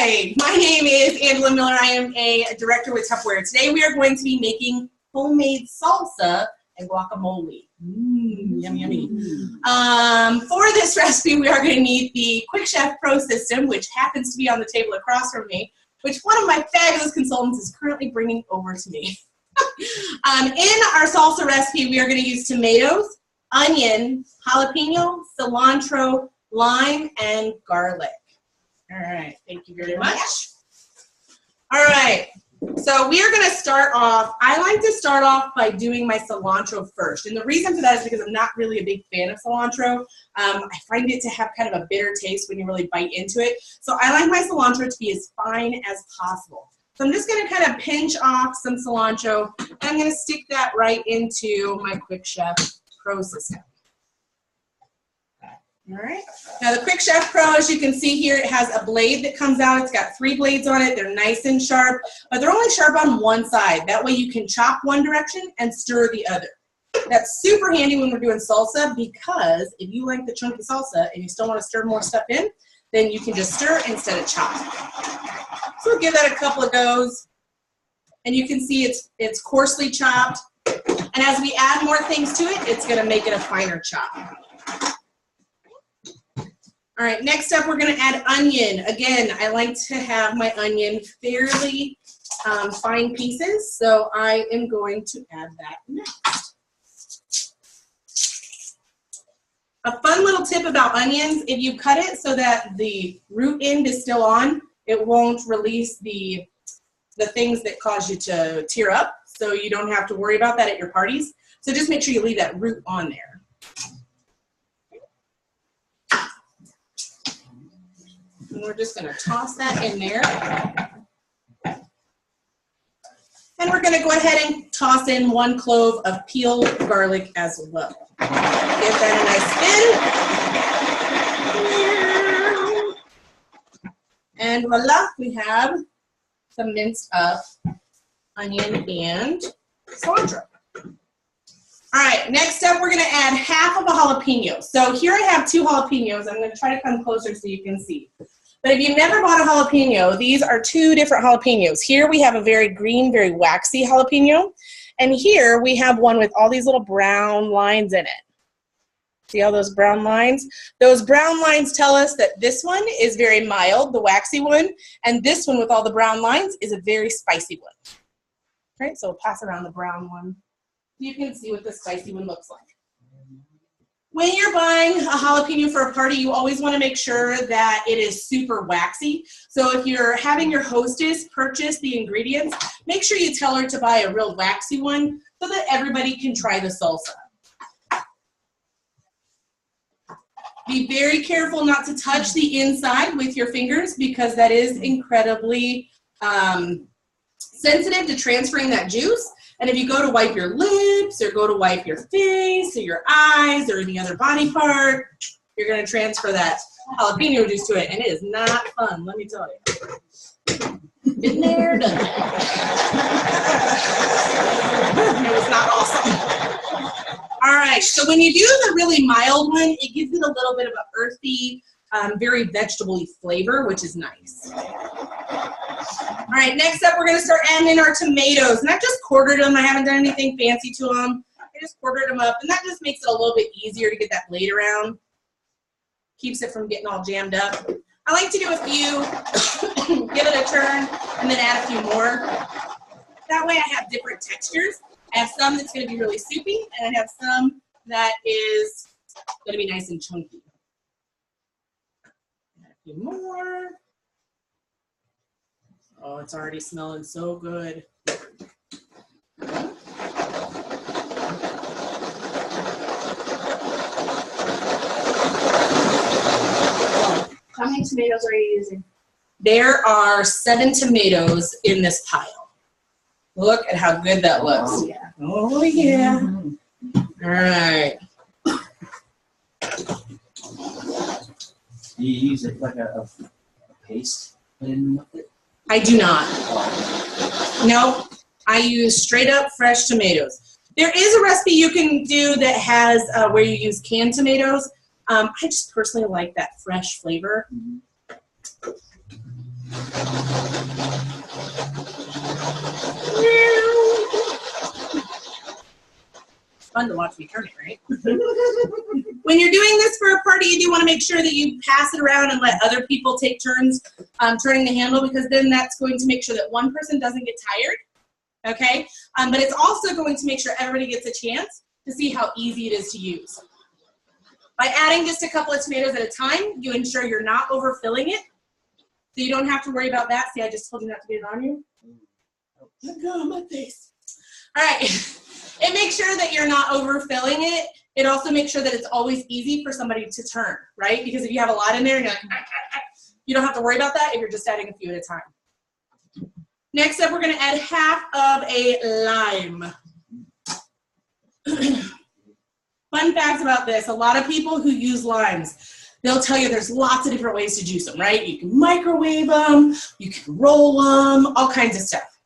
Hi, my name is Angela Miller. I am a director with Tupperware. Today we are going to be making homemade salsa and guacamole. Yummy, yummy. For this recipe, we are going to need the Quick Chef Pro system, which happens to be on the table across from me, which one of my fabulous consultants is currently bringing over to me. In our salsa recipe, we are going to use tomatoes, onion, jalapeno, cilantro, lime, and garlic. All right, thank you very much. All right, so we are going to start off, I like to start off by doing my cilantro first. And the reason for that is because I'm not really a big fan of cilantro. I find it to have kind of a bitter taste when you really bite into it. So I like my cilantro to be as fine as possible. So I'm just going to kind of pinch off some cilantro, and I'm going to stick that right into my Quick Chef Pro system. All right. Now the Quick Chef Pro, as you can see here, it has a blade that comes out. It's got 3 blades on it. They're nice and sharp, but they're only sharp on one side. That way you can chop one direction and stir the other. That's super handy when we're doing salsa, because if you like the chunky salsa and you still want to stir more stuff in, then you can just stir instead of chop. So we'll give that a couple of goes, and you can see it's coarsely chopped. And as we add more things to it, it's going to make it a finer chop. All right, next up we're going to add onion. Again, I like to have my onion fairly fine pieces, so I am going to add that next. A fun little tip about onions, if you cut it so that the root end is still on, it won't release the things that cause you to tear up, so you don't have to worry about that at your parties. So just make sure you leave that root on there. And we're just going to toss that in there. And we're going to go ahead and toss in 1 clove of peeled garlic as well. Give that a nice spin. And voila, we have some minced up onion and cilantro. All right, next up we're going to add half of a jalapeno. So here I have 2 jalapenos. I'm going to try to come closer so you can see. But if you've never bought a jalapeno, these are 2 different jalapenos. Here we have a very green, very waxy jalapeno. And here we have one with all these little brown lines in it. See all those brown lines? Those brown lines tell us that this one is very mild, the waxy one, and this one with all the brown lines is a very spicy one. All right, so we'll pass around the brown one. You can see what the spicy one looks like. When you're buying a jalapeno for a party, you always want to make sure that it is super waxy. So if you're having your hostess purchase the ingredients, make sure you tell her to buy a real waxy one so that everybody can try the salsa. Be very careful not to touch the inside with your fingers, because that is incredibly sensitive to transferring that juice. And if you go to wipe your lips or go to wipe your face or your eyes or any other body part, you're going to transfer that jalapeno juice to it, and it is not fun, let me tell you. Been there, done that. It was not awesome. All right, so when you do the really mild one, it gives it a little bit of an earthy, very vegetable-y flavor, which is nice. All right, next up, we're going to start adding in our tomatoes. And I've just quartered them. I haven't done anything fancy to them. I just quartered them up, and that just makes it a little bit easier to get that blade around. Keeps it from getting all jammed up. I like to do a few, give it a turn, and then add a few more. That way I have different textures. I have some that's going to be really soupy, and I have some that is going to be nice and chunky. Add a few more. Oh, it's already smelling so good. How many tomatoes are you using? There are 7 tomatoes in this pile. Look at how good that looks. Oh, yeah. Oh, yeah. All right. Do you use it like a paste in with it? I do not. No, I use straight up fresh tomatoes. There is a recipe you can do that has where you use canned tomatoes. I just personally like that fresh flavor. fun to watch me turn it, right? When you're doing this for a party, you do want to make sure that you pass it around and let other people take turns turning the handle, because then that's going to make sure that one person doesn't get tired, okay? But it's also going to make sure everybody gets a chance to see how easy it is to use. By adding just a couple of tomatoes at a time, you ensure you're not overfilling it, so you don't have to worry about that. See, I just told you not to get it on you. Let go of my face. All right. It makes sure that you're not overfilling it. It also makes sure that it's always easy for somebody to turn, right? Because if you have a lot in there, and you're like, you don't have to worry about that if you're just adding a few at a time. Next up, we're going to add half of a lime. Fun facts about this. A lot of people who use limes, they'll tell you there's lots of different ways to juice them, right? You can microwave them, you can roll them, all kinds of stuff.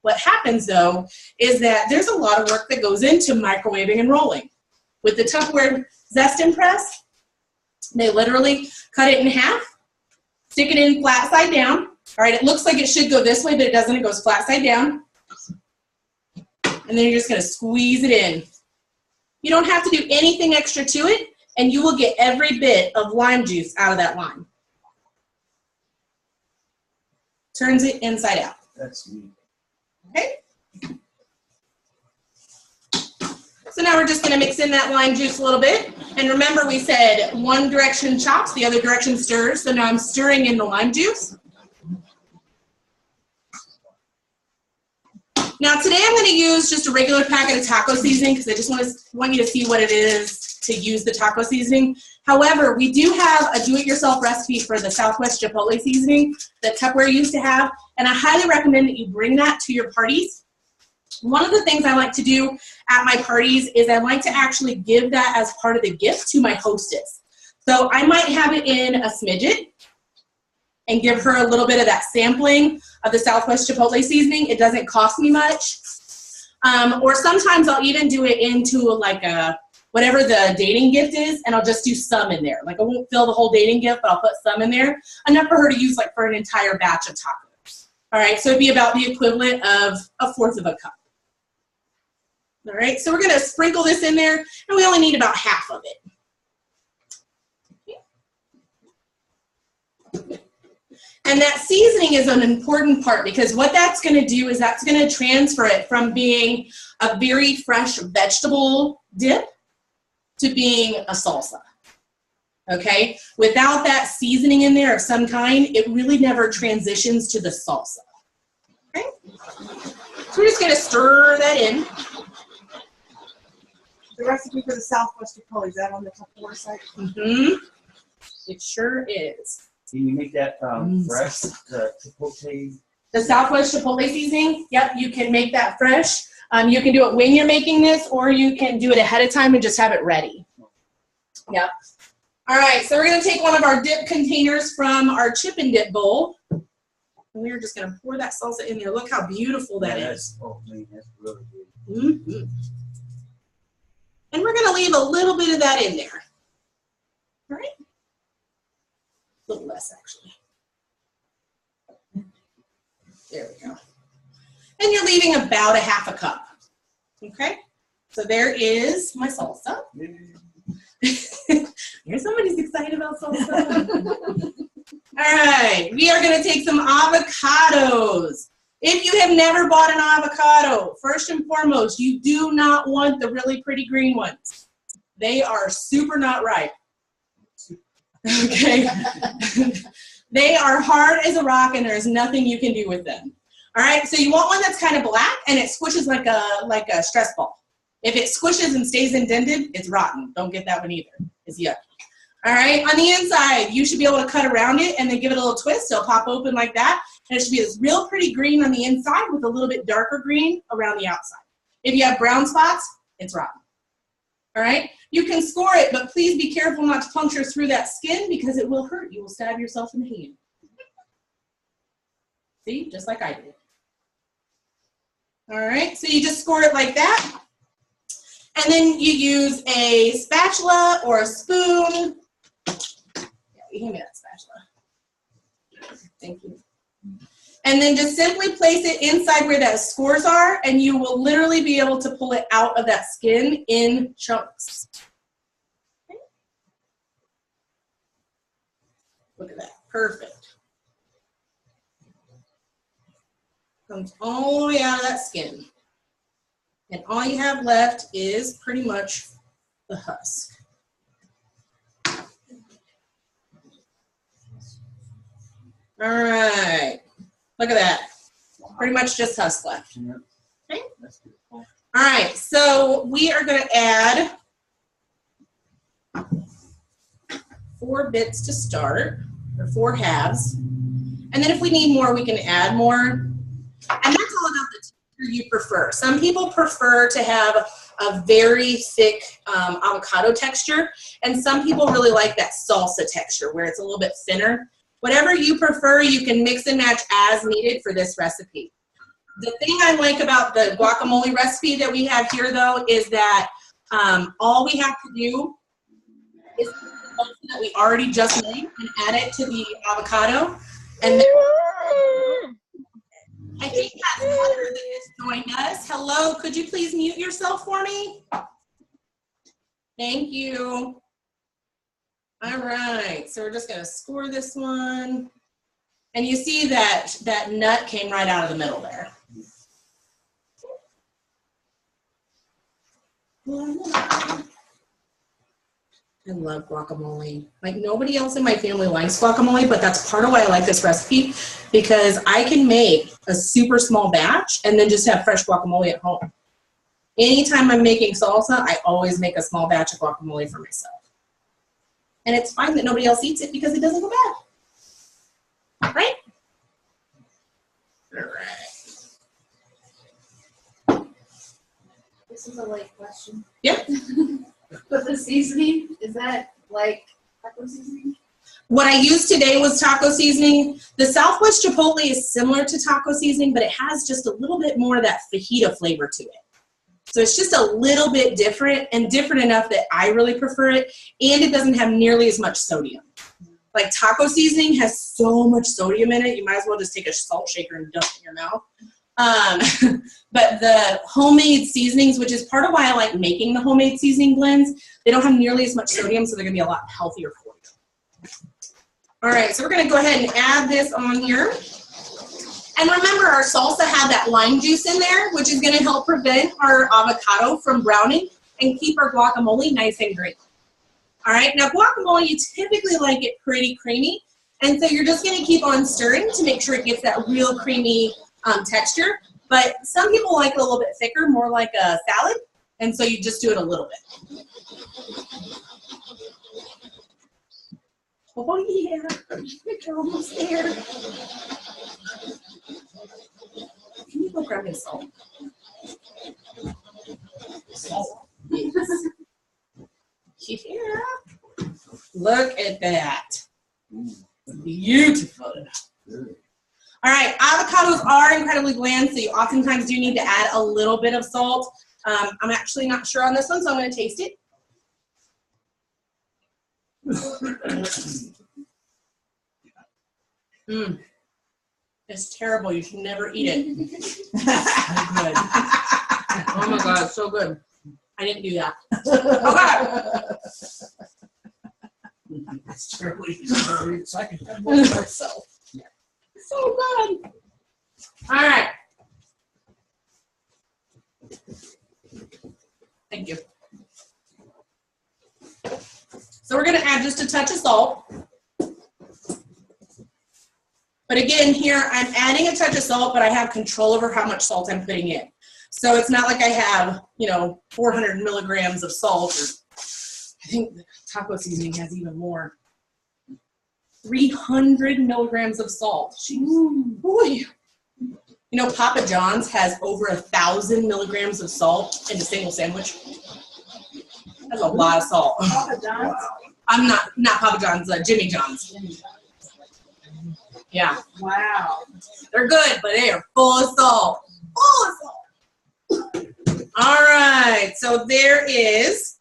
What happens, though, is that there's a lot of work that goes into microwaving and rolling. With the Tupperware Zest and Press, they literally cut it in half, stick it in flat side down. All right, it looks like it should go this way, but it doesn't. It goes flat side down. And then you're just going to squeeze it in. You don't have to do anything extra to it, and you will get every bit of lime juice out of that lime. Turns it inside out. That's neat. Okay. So now we're just going to mix in that lime juice a little bit. And remember, we said one direction chops, the other direction stirs. So now I'm stirring in the lime juice. Now today I'm going to use just a regular packet of taco seasoning because I just want you to see what it is to use the taco seasoning. However, we do have a do-it-yourself recipe for the Southwest Chipotle seasoning that Tupperware used to have, and I highly recommend that you bring that to your parties. One of the things I like to do at my parties is I like to actually give that as part of the gift to my hostess. So I might have it in a smidget and give her a little bit of that sampling of the Southwest Chipotle seasoning. It doesn't cost me much. Or sometimes I'll even do it into like a whatever the dating gift is, and I'll just do some in there. Like I won't fill the whole dating gift, but I'll put some in there, enough for her to use like for an entire batch of tacos. All right, so it'd be about the equivalent of 1/4 of a cup. All right, so we're gonna sprinkle this in there, and we only need about half of it. Okay. And that seasoning is an important part because what that's gonna do is that's gonna transfer it from being a very fresh vegetable dip to being a salsa, okay? Without that seasoning in there of some kind, it really never transitions to the salsa, okay? So we're just gonna stir that in. The recipe for the Southwest Chipotle, is that on the Tupperware site? Mm-hmm. It sure is. Can you make that fresh, the chipotle? The Southwest Chipotle seasoning, yep, you can make that fresh. You can do it when you're making this, or you can do it ahead of time and just have it ready. Yep. All right, so we're going to take one of our dip containers from our chip and dip bowl. And we're just going to pour that salsa in there. Look how beautiful that is. Oh, man, that's really good. Mm-hmm. And we're going to leave a little bit of that in there. All right? A little less, actually. There we go. And you're leaving about a 1/2 cup. Okay? So there is my salsa. Here's somebody's excited about salsa. All right, we are going to take some avocados. If you have never bought an avocado, first and foremost, you do not want the really pretty green ones. They are super not ripe. Okay? They are hard as a rock and there's nothing you can do with them. All right, so you want one that's kind of black and it squishes like a stress ball. If it squishes and stays indented, it's rotten. Don't get that one either. It's yucky. All right, on the inside, you should be able to cut around it and then give it a little twist. It'll pop open like that. And it should be this real pretty green on the inside with a little bit darker green around the outside. If you have brown spots, it's rotten. All right, you can score it, but please be careful not to puncture through that skin because it will hurt. You will stab yourself in the hand. See, just like I did. All right, so you just score it like that. And then you use a spatula or a spoon. Yeah, hand me that spatula. Thank you. And then just simply place it inside where those scores are, and you will literally be able to pull it out of that skin in chunks. Okay. Look at that, perfect. Comes all the way out of that skin. And all you have left is pretty much the husk. All right, look at that. Pretty much just husk left. Okay. All right, so we are going to add 4 bits to start, or 4 halves. And then if we need more, we can add more. And that's all about the texture you prefer. Some people prefer to have a very thick avocado texture, and some people really like that salsa texture where it's a little bit thinner. Whatever you prefer, you can mix and match as needed for this recipe. The thing I like about the guacamole recipe that we have here, though, is that all we have to do is take the salsa that we already just made and add it to the avocado. And then I think that's Heather that just joined us. Hello, could you please mute yourself for me? Thank you. All right, so we're just gonna score this one. And you see that that nut came right out of the middle there. I love guacamole. Like nobody else in my family likes guacamole, but that's part of why I like this recipe, because I can make a super small batch and then just have fresh guacamole at home. Anytime I'm making salsa, I always make a small batch of guacamole for myself. And it's fine that nobody else eats it because it doesn't go bad. Right? All right. This is a late question. Yeah. But the seasoning, is that like taco seasoning? What I used today was taco seasoning. The Southwest Chipotle is similar to taco seasoning, but it has just a little bit more of that fajita flavor to it. So it's just a little bit different, and different enough that I really prefer it, and it doesn't have nearly as much sodium. Like taco seasoning has so much sodium in it, you might as well just take a salt shaker and dump it in your mouth. But the homemade seasonings, which is part of why I like making the homemade seasoning blends, they don't have nearly as much sodium, so they're gonna be a lot healthier for you. All right, so we're gonna go ahead and add this on here. And remember, our salsa had that lime juice in there, which is gonna help prevent our avocado from browning and keep our guacamole nice and green. All right, now guacamole, you typically like it pretty creamy, and so you're just gonna keep on stirring to make sure it gets that real creamy texture. But some people like it a little bit thicker, more like a salad, and so you just do it a little bit. Oh yeah, you're almost there. Can you go grab me salt? Salt. Yes. Yeah. Look at that. Beautiful. All right, avocados are incredibly bland, so you oftentimes do need to add a little bit of salt. I'm actually not sure on this one, so I'm going to taste it. It's terrible. You should never eat it. So good. Oh my God, it's so good. I didn't do that. Okay. It's terrible. So I can have more for myself. So good. All right. Thank you. So we're going to add just a touch of salt. But again, here I'm adding a touch of salt, but I have control over how much salt I'm putting in. So it's not like I have, 400 milligrams of salt. Or I think the taco seasoning has even more. 300 milligrams of salt. Boy. Papa John's has over 1,000 milligrams of salt in a single sandwich. That's a lot of salt. Papa John's? I'm not Papa John's, Jimmy John's. Yeah. Wow. They're good, but they are full of salt. Full of salt. All right, so there is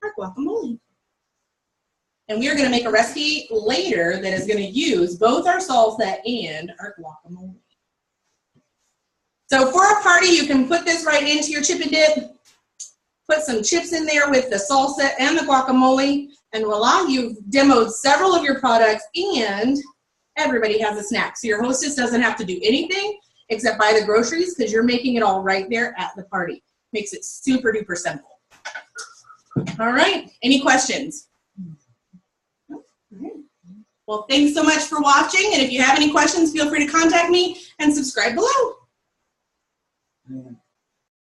our guacamole. And we are going to make a recipe later that is going to use both our salsa and our guacamole. So for a party, you can put this right into your chip and dip. Put some chips in there with the salsa and the guacamole, and voila, you've demoed several of your products, and everybody has a snack. So your hostess doesn't have to do anything except buy the groceries because you're making it all right there at the party. Makes it super duper simple. All right, any questions? Well, thanks so much for watching, and if you have any questions, feel free to contact me and subscribe below. Yeah.